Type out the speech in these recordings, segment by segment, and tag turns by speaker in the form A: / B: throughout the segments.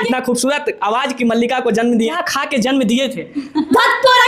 A: इतना खूबसूरत आवाज की मल्लिका को जन्म दिया, खा के जन्म दिए थे।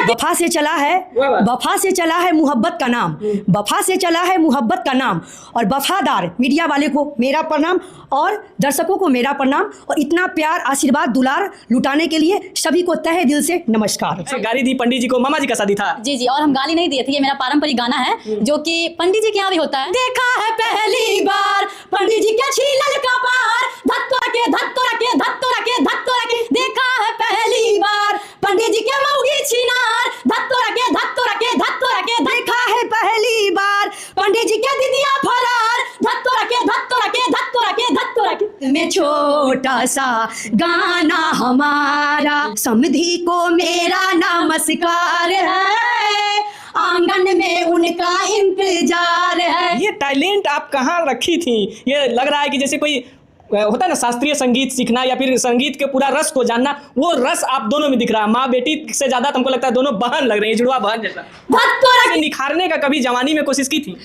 B: वफा से चला है, वफा से चला है मुहब्बत का नाम, वफा से चला है मुहब्बत का नाम। और वफादार मीडिया वाले को मेरा प्रणाम और दर्शकों को मेरा प्रणाम और इतना प्यार आशीर्वाद दुलार लुटाने के लिए सभी को तहे दिल से नमस्कार।
A: गाली दी पंडित जी को, मामा जी का शादी था।
C: जी जी, और हम गाली नहीं दिए थे, ये मेरा पारंपरिक गाना है जो कि पंडित जी के यहाँ भी होता है। देखा है पहली बार पंडित जी के छीलल कपार, धत्तोरा के धत्तोरा के धत्तोरा के धत्तोरा के। देखा है पहली बार पंडित जी के मौगी छिनार, धत्तोरा के धत्तोरा के धत्तोरा के। देखा है पहली बार पंडित जी के दीदिया फरार, धत्तोरा के धत्तोरा के धत्तोरा के धत्तोरा के।
B: में छोटा सा गाना हमारा, समधी को मेरा नमस्कार है, आंगन में उनका इंतजार है।
A: ये टैलेंट आप कहाँ रखी थी? ये लग रहा है कि जैसे कोई होता है ना शास्त्रीय संगीत सीखना या फिर संगीत के पूरा रस को जानना, वो रस आप दोनों में दिख रहा है। माँ बेटी से ज्यादा तुमको लगता है दोनों बहन लग रही है, जुड़वा बहन जैसा। निखारने का कभी जवानी में कोशिश की थी?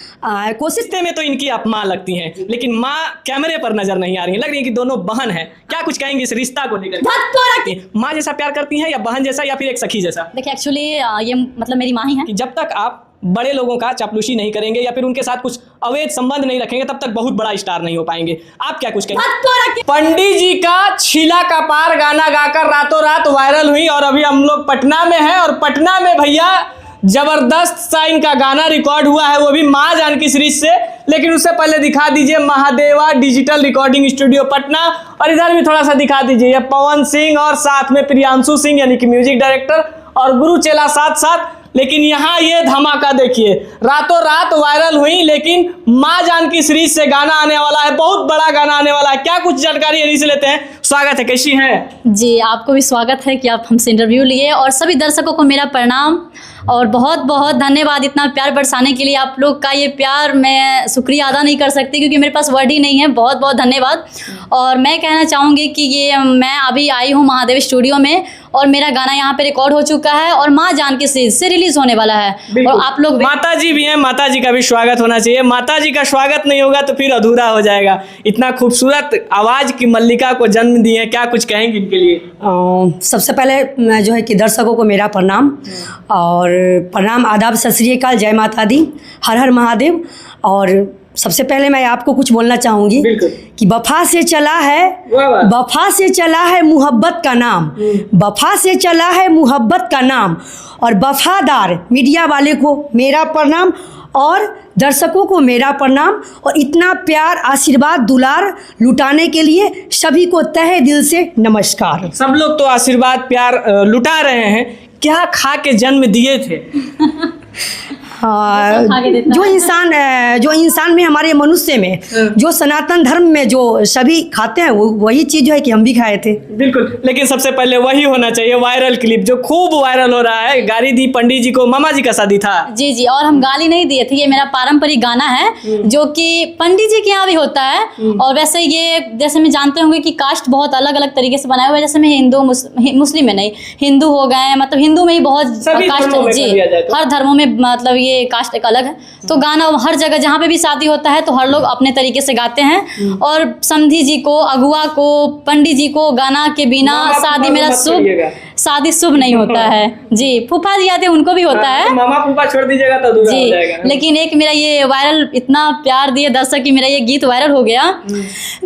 B: कोशिश
A: में तो इनकी आप माँ लगती हैं, लेकिन माँ कैमरे पर नजर नहीं आ रही है, लग रही है कि दोनों बहन है। क्या कुछ कहेंगे इस रिश्ता को लेकर? माँ जैसा प्यार करती हैं या बहन जैसा या फिर एक सखी जैसा?
C: देखिए एक्चुअली ये मतलब मेरी माँ ही है।
A: जब तक आप बड़े लोगों का चापलूसी नहीं करेंगे या फिर उनके साथ कुछ अवैध संबंध नहीं रखेंगे तब तक बहुत बड़ा स्टार नहीं हो पाएंगे। आप क्या कुछ कहेंगे? पंडित जी का छीला का पार गाना गाकर रातों रात वायरल हुई और अभी हम लोग पटना में हैं और पटना में भैया जबरदस्त सा इनका गाना रिकॉर्ड हुआ है, वो भी माँ जानकी सीरीज से। लेकिन उससे पहले दिखा दीजिए Mahadeva digital recording studio Patna, और इधर भी थोड़ा सा दिखा दीजिए ये पवन सिंह और साथ में प्रियांशु सिंह यानी कि म्यूजिक डायरेक्टर और गुरु चेला साथ साथ। लेकिन यहाँ ये धमाका देखिए, रातों रात वायरल हुई, लेकिन माँ जानकी सीरीज से गाना आने वाला है, बहुत बड़ा गाना आने वाला है। क्या कुछ जानकारी इन्हीं से लेते हैं। स्वागत है, कैसी हैं?
C: जी आपको भी स्वागत है कि आप हमसे इंटरव्यू लिए, और सभी दर्शकों को मेरा प्रणाम और बहुत बहुत धन्यवाद इतना प्यार बरसाने के लिए। आप लोग का ये प्यार मैं शुक्रिया अदा नहीं कर सकती क्योंकि मेरे पास वर्ड ही नहीं है। बहुत बहुत धन्यवाद। और मैं कहना चाहूँगी कि ये मैं अभी आई हूँ महादेव स्टूडियो में और मेरा गाना यहाँ पे रिकॉर्ड हो चुका है और माँ जानकी सीरीज से रिलीज होने वाला है। और आप लोग
A: माता जी भी हैं, माता जी का भी स्वागत होना चाहिए। माता जी का स्वागत नहीं होगा तो फिर अधूरा हो जाएगा। इतना खूबसूरत आवाज की मल्लिका को जन्म दिए, क्या कुछ कहेंगे इनके लिए?
B: सबसे पहले जो है कि दर्शकों को मेरा प्रणाम और प्रणाम, आदाब, सत श्री अकाल, जय माता दी, हर हर महादेव। और सबसे पहले मैं आपको कुछ बोलना चाहूँगी कि वफा से चला है, वफा से चला है मुहब्बत का नाम, वफा से चला है मुहब्बत का नाम। और वफादार मीडिया वाले को मेरा प्रणाम और दर्शकों को मेरा प्रणाम और इतना प्यार आशीर्वाद दुलार लुटाने के लिए सभी को तहे दिल से नमस्कार।
A: सब लोग तो आशीर्वाद प्यार लुटा रहे हैं, क्या खा के जन्म दिए थे?
B: हाँ, जो इंसान में, हमारे मनुष्य में, जो सनातन धर्म में जो सभी खाते हैं वो वही चीज़ जो है कि हम भी खाए थे।
A: बिल्कुल, लेकिन सबसे पहले वही होना चाहिए वायरल क्लिप जो खूब वायरल हो रहा है। गाली दी पंडित जी को, मामा जी का शादी था। जी
C: जी, और हम गाली नहीं दिए थे, ये मेरा पारंपरिक गाना है जो कि पंडित जी के यहाँ भी होता है। और वैसे ये जैसे मैं जानते होंगे कि कास्ट बहुत अलग अलग तरीके से बनाया हुआ है। जैसे मैं हिंदू मुस्लिम में नहीं, हिंदू हो गए, मतलब हिंदू में ही बहुत कास्ट, जी हर धर्मों में मतलब ये कास्ट एक अलग है। तो गाना हर जगह जहाँ पे भी शादी होता है तो हर लोग अपने तरीके से गाते हैं। और समधी जी को, अगुआ को, पंडित जी को गाना के बिना शादी मेरा शादी शुभ नहीं होता है। जी फूफा जी आते उनको भी होता है,
A: मामा फूफा छोड़ दीजिएगा तो अधूरा हो जाएगा।
C: लेकिन एक मेरा ये वायरल, इतना प्यार दिए दर्शक की मेरा ये गीत वायरल हो गया।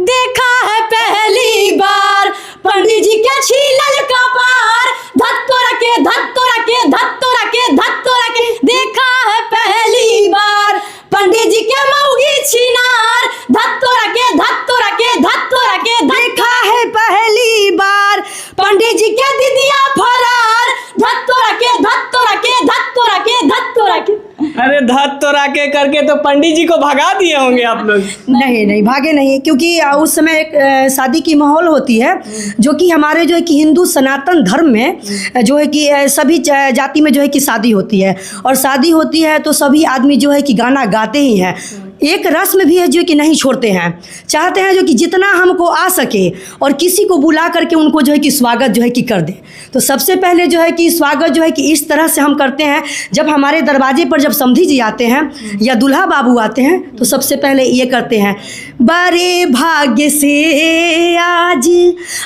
C: देखा है पहली बार पंडित जी के छीलल कपार, धत्तोरा के धत्तोरा के धत्तोरा के धत्तोरा के। देखा है पहली बार पंडित जी के मौगी छिनार, धत्तोरा के धत्तोरा के धत्तोरा के।
B: देखा है पहली बार पंडित जी के दीदिया फरार, धत्तोरा के धत्तोरा के धत्तोरा के धत्तोरा के।
A: अरे धत्तोरा के करके तो पंडित जी को भगा दिए होंगे आप लोग।
B: नहीं भागे नहीं, क्योंकि उस समय एक शादी की माहौल होती है जो कि हमारे जो है कि हिंदू सनातन धर्म में जो है कि सभी जाति में जो है कि शादी होती है। और शादी होती है तो सभी आदमी जो है कि गाना गाते ही हैं। एक रस्म भी है जो कि नहीं छोड़ते हैं, चाहते हैं जो कि जितना हमको आ सके और किसी को बुला करके उनको जो है कि स्वागत जो है कि कर दे। तो सबसे पहले जो है कि स्वागत जो है कि इस तरह से हम करते हैं, जब हमारे दरवाजे पर जब समधी जी आते हैं या दूल्हा बाबू आते हैं तो सबसे पहले ये करते हैं, बड़े भाग्य से आज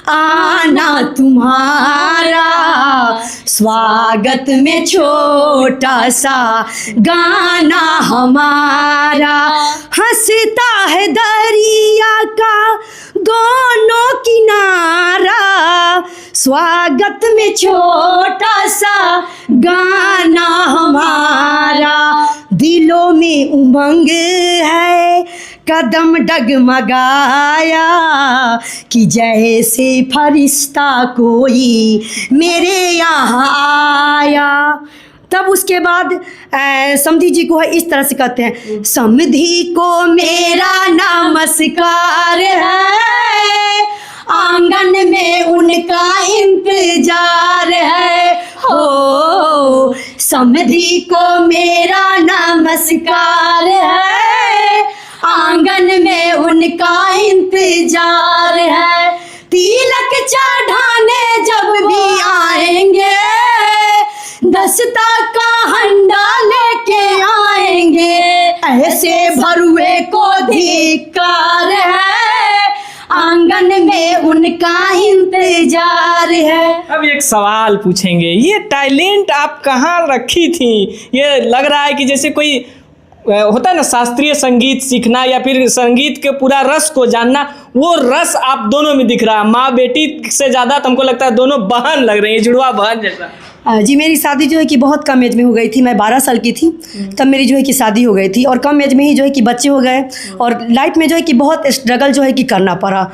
B: आना तुम्हारा, स्वागत में छोटा सा गाना हमारा, हंसता है दरिया का दोनों किनारा, स्वागत में छोटा सा गाना हमारा, दिलों में उमंग है कदम डगमगाया कि जैसे फरिश्ता कोई मेरे यहाँ आया। तब उसके बाद समधी जी को है इस तरह से कहते हैं, समधी को मेरा नमस्कार है, आंगन में उनका इंतजार है, हो समधी को मेरा नमस्कार है, आंगन में उनका इंतजार है, तिलक चढ़ाने जब भी आएंगे दस्ता का हंडा लेके आएंगे, ऐसे भरुए को धिक्कार है, आंगन में उनका इंतजार है।
A: अब एक सवाल पूछेंगे, ये टैलेंट आप कहाँ रखी थी? ये लग रहा है कि जैसे कोई होता है ना शास्त्रीय संगीत सीखना या फिर संगीत के पूरा रस को जानना, वो रस आप दोनों में दिख रहा है। माँ बेटी से ज़्यादा तो हमको लगता है दोनों बहन लग रही है, जुड़वा बहन जैसा।
B: जी मेरी शादी जो है कि बहुत कम एज में हो गई थी, मैं 12 साल की थी तब मेरी जो है कि शादी हो गई थी और कम एज में ही जो है कि बच्चे हो गए और लाइफ में जो है कि बहुत स्ट्रगल जो है कि करना पड़ा,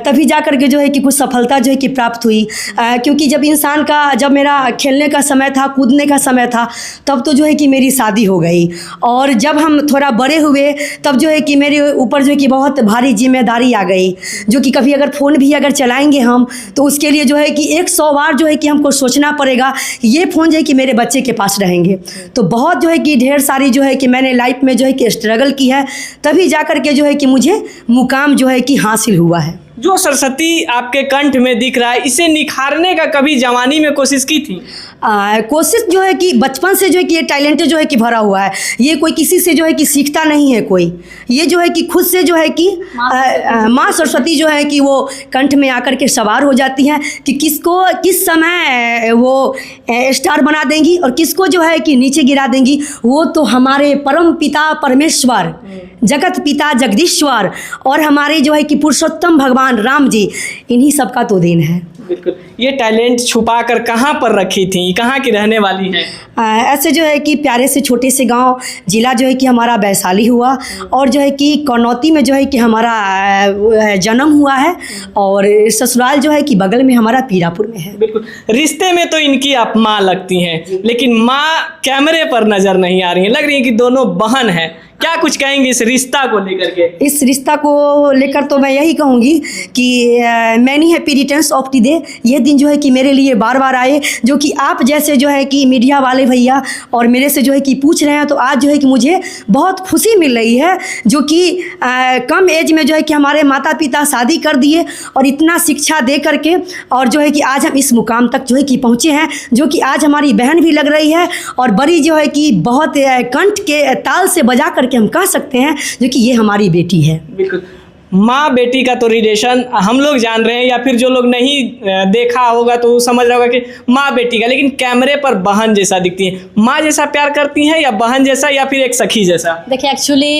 B: तभी जा कर के जो है कि कुछ सफलता जो है कि प्राप्त हुई। क्योंकि जब इंसान का जब मेरा खेलने का समय था, कूदने का समय था, तब तो जो है कि मेरी शादी हो गई और जब हम थोड़ा बड़े हुए तब जो है कि मेरे ऊपर जो है कि बहुत भारी जिम्मेदारी आ गई, जो कि कभी अगर फ़ोन भी अगर चलाएँगे हम तो उसके लिए जो है कि 100 बार जो है कि हमको सोचना पड़ेगा ये फ़ोन जो है कि मेरे बच्चे के पास रहेंगे। तो बहुत जो है कि ढेर सारी जो है कि मैंने लाइफ में जो है कि स्ट्रगल की है, तभी जा कर के जो है कि मुझे मुकाम जो है कि हासिल हुआ है।
A: जो सरस्वती आपके कंठ में दिख रहा है, इसे निखारने का कभी जवानी में कोशिश की थी?
B: कोशिश जो है कि बचपन से जो है कि ये टैलेंट जो है कि भरा हुआ है, ये कोई किसी से जो है कि सीखता नहीं है कोई, ये जो है कि खुद से जो है कि माँ सरस्वती जो है कि वो कंठ में आकर के सवार हो जाती हैं कि किसको किस समय वो स्टार बना देंगी और किसको जो है कि नीचे गिरा देंगी। वो तो हमारे परम पिता परमेश्वर, जगत पिता जगदीश्वर और हमारे जो है कि पुरुषोत्तम भगवान राम जी, इन्हीं सब का तो देन है।
A: बिल्कुल। ये टैलेंट छुपा कर कहाँ पर रखी थी, कहाँ की रहने वाली हैं?
B: ऐसे जो है कि प्यारे से छोटे से गांव, जिला जो है कि हमारा वैशाली हुआ और जो है कि कनौती में जो है कि हमारा जन्म हुआ है और ससुराल जो है कि बगल में हमारा पीरापुर में है।
A: बिल्कुल। रिश्ते में तो इनकी आप माँ लगती हैं, लेकिन माँ कैमरे पर नज़र नहीं आ रही हैं, लग रही है कि दोनों बहन हैं। क्या कुछ कहेंगे इस रिश्ता को लेकर के?
B: इस रिश्ता को लेकर तो मैं यही कहूँगी कि many happy returns of the day, ये दिन जो है कि मेरे लिए बार बार आए, जो कि आप जैसे जो है कि मीडिया वाले भैया और मेरे से जो है कि पूछ रहे हैं, तो आज जो है कि मुझे बहुत खुशी मिल रही है, जो कि कम एज में जो है कि हमारे माता पिता शादी कर दिए और इतना शिक्षा दे करके और जो है कि आज हम इस मुकाम तक जो है कि पहुँचे हैं, जो कि आज हमारी बहन भी लग रही है और बड़ी जो है कि बहुत कंठ के ताल से बजा करके हम कह सकते हैं जो कि ये हमारी बेटी है।
A: बिल्कुल। माँ बेटी का तो रिलेशन हम लोग जान रहे हैं, या फिर जो लोग नहीं देखा होगा तो समझ रहा होगा कि माँ बेटी का, लेकिन कैमरे पर बहन जैसा दिखती है। माँ जैसा प्यार करती हैं या बहन जैसा या फिर एक सखी जैसा?
C: देखिए एक्चुअली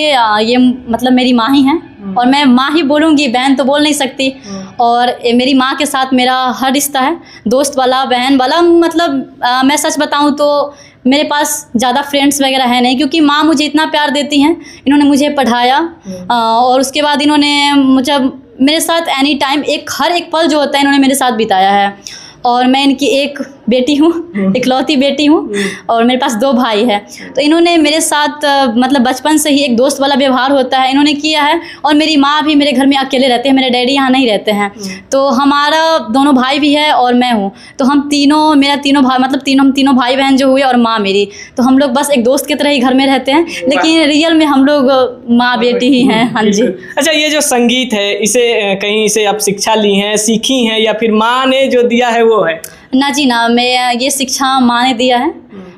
C: ये मतलब मेरी माँ ही हैं और मैं माँ ही बोलूँगी, बहन तो बोल नहीं सकती। और मेरी माँ के साथ मेरा हर रिश्ता है, दोस्त वाला, बहन वाला। मतलब मैं सच बताऊँ तो मेरे पास ज़्यादा फ्रेंड्स वगैरह है नहीं, क्योंकि माँ मुझे इतना प्यार देती हैं, इन्होंने मुझे पढ़ाया और उसके बाद इन्होंने मुझे मेरे साथ एनी टाइम हर एक पल जो होता है इन्होंने मेरे साथ बिताया है और मैं इनकी एक बेटी हूँ, इकलौती बेटी हूँ और मेरे पास 2 भाई है। तो इन्होंने मेरे साथ मतलब बचपन से ही एक दोस्त वाला व्यवहार होता है इन्होंने किया है। और मेरी माँ भी मेरे घर में अकेले रहते हैं, मेरे डैडी यहाँ नहीं रहते हैं। तो हमारा दोनों भाई भी है और मैं हूँ, तो हम तीनों, मेरा तीनों भाई मतलब हम तीनों भाई बहन जो हुए और माँ मेरी, तो हम लोग बस एक दोस्त की तरह ही घर में रहते हैं, लेकिन रियल में हम लोग माँ बेटी ही हैं। हाँ जी।
A: अच्छा, ये जो संगीत है इसे कहीं से आप शिक्षा ली हैं, सीखी हैं, या फिर माँ ने जो दिया है वो है?
C: ना जी ना, मैं ये शिक्षा माँ ने दिया है।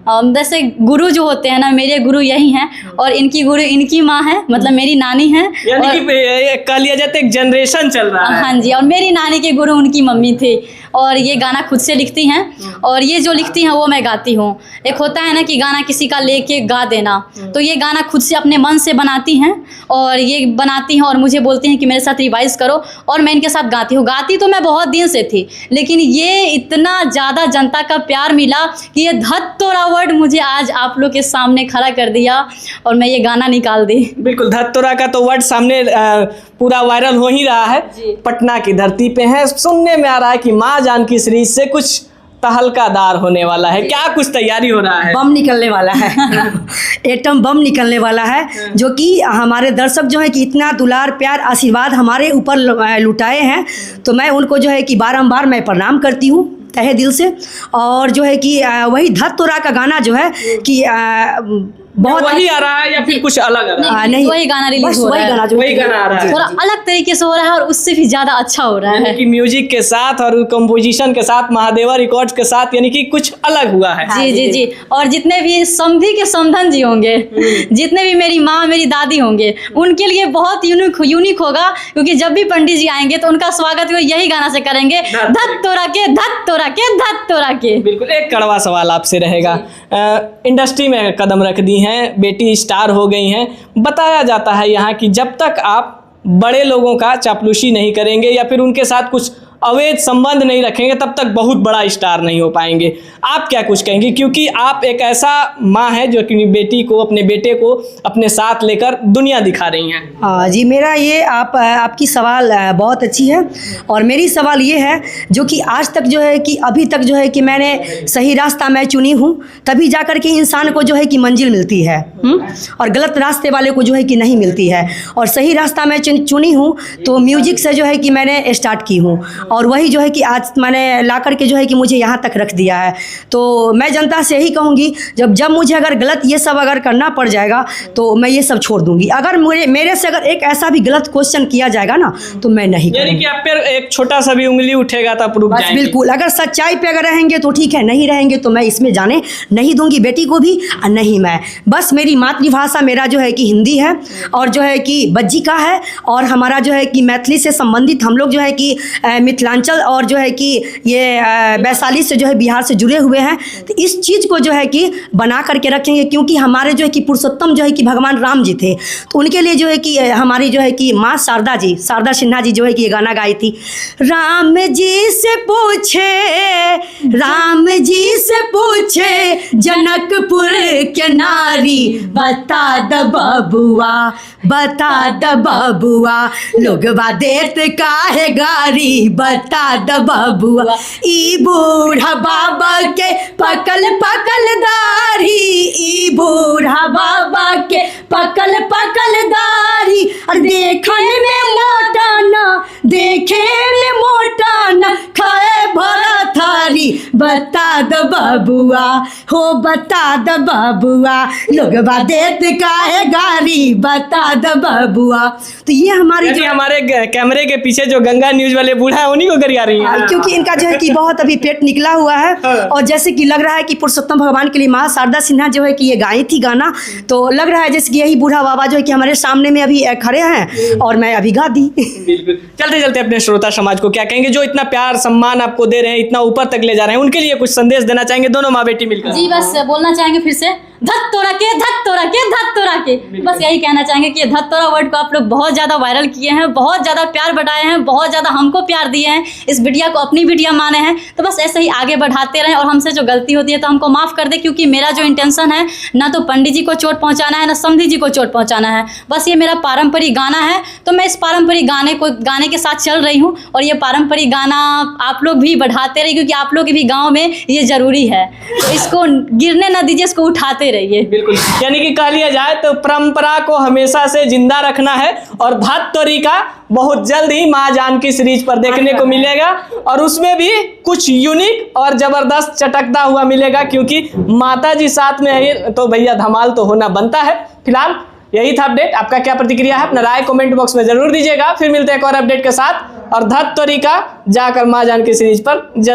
C: वैसे गुरु जो होते हैं ना, मेरे गुरु यही हैं और इनकी गुरु इनकी माँ है, मतलब मेरी नानी है।
A: यानी कि कह लिया जाए तो एक जनरेशन चल रहा है।
C: हाँ जी, और मेरी नानी के गुरु उनकी मम्मी थी और ये गाना खुद से लिखती हैं और ये जो लिखती हैं वो मैं गाती हूँ। एक होता है ना कि गाना किसी का लेके गा देना, तो ये गाना खुद से अपने मन से बनाती हैं और ये बनाती हैं और मुझे बोलती हैं कि मेरे साथ रिवाइज़ करो और मैं इनके साथ गाती हूँ। गाती तो मैं बहुत दिन से थी, लेकिन ये इतना ज़्यादा जनता का प्यार मिला कि ये धत तोरा वर्ड मुझे आज आप लोग के सामने खड़ा कर दिया और मैं ये गाना निकाल दी।
A: बिल्कुल, धतोरा का तो वर्ड सामने पूरा वायरल हो ही रहा है। पटना की धरती पे है, सुनने में आ रहा है कि माँ जानकी सीरीज से कुछ तहलकादार होने वाला है। क्या कुछ तैयारी हो रहा है?
B: बम निकलने वाला है एटम बम निकलने वाला है, जो कि हमारे दर्शक जो है कि इतना दुलार प्यार आशीर्वाद हमारे ऊपर लुटाए हैं, तो मैं उनको जो है कि बारंबार मैं प्रणाम करती हूँ तहे दिल से। और जो है कि वही धत तोरा का गाना जो है कि बहुत
A: वही आ रहा है या फिर कुछ अलग आ रहा है?
B: नहीं,
C: वही गाना रिलीज हो रहा है,
A: वही गाना आ रहा है,
C: थोड़ा अलग तरीके से हो रहा है और उससे भी ज़्यादा अच्छा हो रहा है
A: कि म्यूजिक के साथ और कंपोजिशन के साथ, महादेवा रिकॉर्ड्स के साथ, यानी कि कुछ अलग हुआ है।
C: जी जी जी। और जितने भी समधी के समधन जी होंगे, जितने भी मेरी माँ मेरी दादी होंगे, उनके लिए बहुत यूनिक होगा, क्योंकि जब भी पंडित जी आएंगे तो उनका स्वागत वो यही गाना से करेंगे, धत तोरा के धत तोरा के धत तोरा के।
A: बिल्कुल, एक कड़वा सवाल आपसे रहेगा। इंडस्ट्री में कदम रख दी हैं, बेटी स्टार हो गई हैं, बताया जाता है यहाँ कि जब तक आप बड़े लोगों का चापलूसी नहीं करेंगे या फिर उनके साथ कुछ अवैध संबंध नहीं रखेंगे तब तक बहुत बड़ा स्टार नहीं हो पाएंगे। आप क्या कुछ कहेंगे, क्योंकि आप एक ऐसा माँ है जो कि बेटी को, अपने बेटे को अपने साथ लेकर दुनिया दिखा रही हैं?
B: हाँ जी, मेरा ये आपकी सवाल बहुत अच्छी है और मेरी सवाल ये है जो कि आज तक जो है कि अभी तक जो है कि मैंने सही रास्ता मैं चुनी हूँ, तभी जा कर के इंसान को जो है कि मंजिल मिलती है और गलत रास्ते वाले को जो है कि नहीं मिलती है। और सही रास्ता मैं चुनी हूँ तो म्यूजिक से जो है कि मैंने स्टार्ट की हूँ और वही जो है कि आज मैंने ला कर के जो है कि मुझे यहाँ तक रख दिया है। तो मैं जनता से यही कहूँगी, जब मुझे अगर गलत ये सब अगर करना पड़ जाएगा तो मैं ये सब छोड़ दूँगी। अगर मेरे से अगर एक ऐसा भी गलत क्वेश्चन किया जाएगा ना तो मैं नहीं करूँगी।
A: यानी कि आप पर एक छोटा सा भी उंगली उठेगा तो आप रुक जाएंगे?
B: बिल्कुल, अगर सच्चाई पे अगर रहेंगे तो ठीक है, नहीं रहेंगे तो मैं इसमें जाने नहीं दूंगी बेटी को भी और नहीं मैं। बस मेरी मातृभाषा मेरा जो है कि हिंदी है और जो है कि बज्जिका है और हमारा जो है कि मैथिली से संबंधित हम लोग जो है कि मिथिलांचल और जो है कि ये वैशाली से जो है बिहार से जुड़े हुए हैं। तो इस चीज़ को जो है कि बना करके रखेंगे, क्योंकि हमारे जो है कि पुरुषोत्तम जो है कि भगवान राम जी थे, तो उनके लिए जो है कि हमारी जो है कि माँ शारदा सिन्हा जी जो है कि ये गाना गाई थी। राम जी से पूछे जनकपुर के नारी, बता द बबुआ लोगवा देत काहे गारी, बता द बबुआ ई बूढ़ा बाबा के पकल दारी, ई बूढ़ा बाबा के पकल दारी। और देखे में मोटा न खाए भरा थारी, बता द बबुआ हो बता द बबुआ लोगवा देत काहे गारी, बता द बबुआ। तो ये हमारे
A: कैमरे के पीछे जो गंगा न्यूज वाले बूढ़ा है उन्हीं को करिया रही है,
B: क्योंकि इनका जो है कि बहुत अभी पेट निकला हुआ है और जैसे कि लग रहा है कि पुरुषोत्तम भगवान के लिए माँ शारदा सिन्हा जो है कि ये गाई थी गाना, तो लग रहा है जैसे कि यही बूढ़ा बाबा जो है कि हमारे सामने में अभी खड़े हैं और मैं अभी गा दी।
A: बिल्कुल, चलते अपने श्रोता समाज को क्या कहेंगे जो इतना प्यार सम्मान आपको दे रहे हैं, इतना ऊपर तक ले जा रहे हैं, उनके लिए कुछ संदेश देना चाहेंगे दोनों माँ बेटी मिलकर?
C: जी बस बोलना चाहेंगे फिर से धत तोड़ा के धत तोड़ा के धत तोड़ा के। बस यही कहना चाहेंगे कि ये धत तोड़ा वर्ड को आप लोग बहुत ज़्यादा वायरल किए हैं, बहुत ज़्यादा प्यार बढ़ाए हैं, बहुत ज़्यादा हमको प्यार दिए हैं, इस बिटिया को अपनी बिटिया माने हैं। तो बस ऐसे ही आगे बढ़ाते रहें और हमसे जो गलती होती है तो हमको माफ़ कर दे, क्योंकि मेरा जो इंटेंशन है ना तो पंडित जी को चोट पहुँचाना है ना समधी जी को चोट पहुँचाना है। बस ये मेरा पारंपरिक गाना है तो मैं इस पारंपरिक गाने के साथ चल रही हूँ और ये पारंपरिक गाना आप लोग भी बढ़ाते रहिए, क्योंकि आप लोग के भी गाँव में ये ज़रूरी है। तो इसको गिरने ना दीजिए, इसको उठाते रहिए।
A: बिल्कुल, यानी कि कह लिया जाए तो परंपरा को हमेशा से जिंदा रखना है और धत तोरिका बहुत जल्द ही माँ जानकी सीरीज पर देखने को मिलेगा और उसमें भी कुछ यूनिक और जबरदस्त चटकता हुआ मिलेगा, क्योंकि माता जी साथ में है तो भैया धमाल तो होना बनता है। फिलहाल यही था अपडेट। आपका क्या प्रतिक्रिया है अपना राय कमेंट बॉक्स में जरूर दीजिएगा। फिर मिलते हैं एक और अपडेट के साथ और धत तोरिका जाकर माँ जानकी सीरीज पर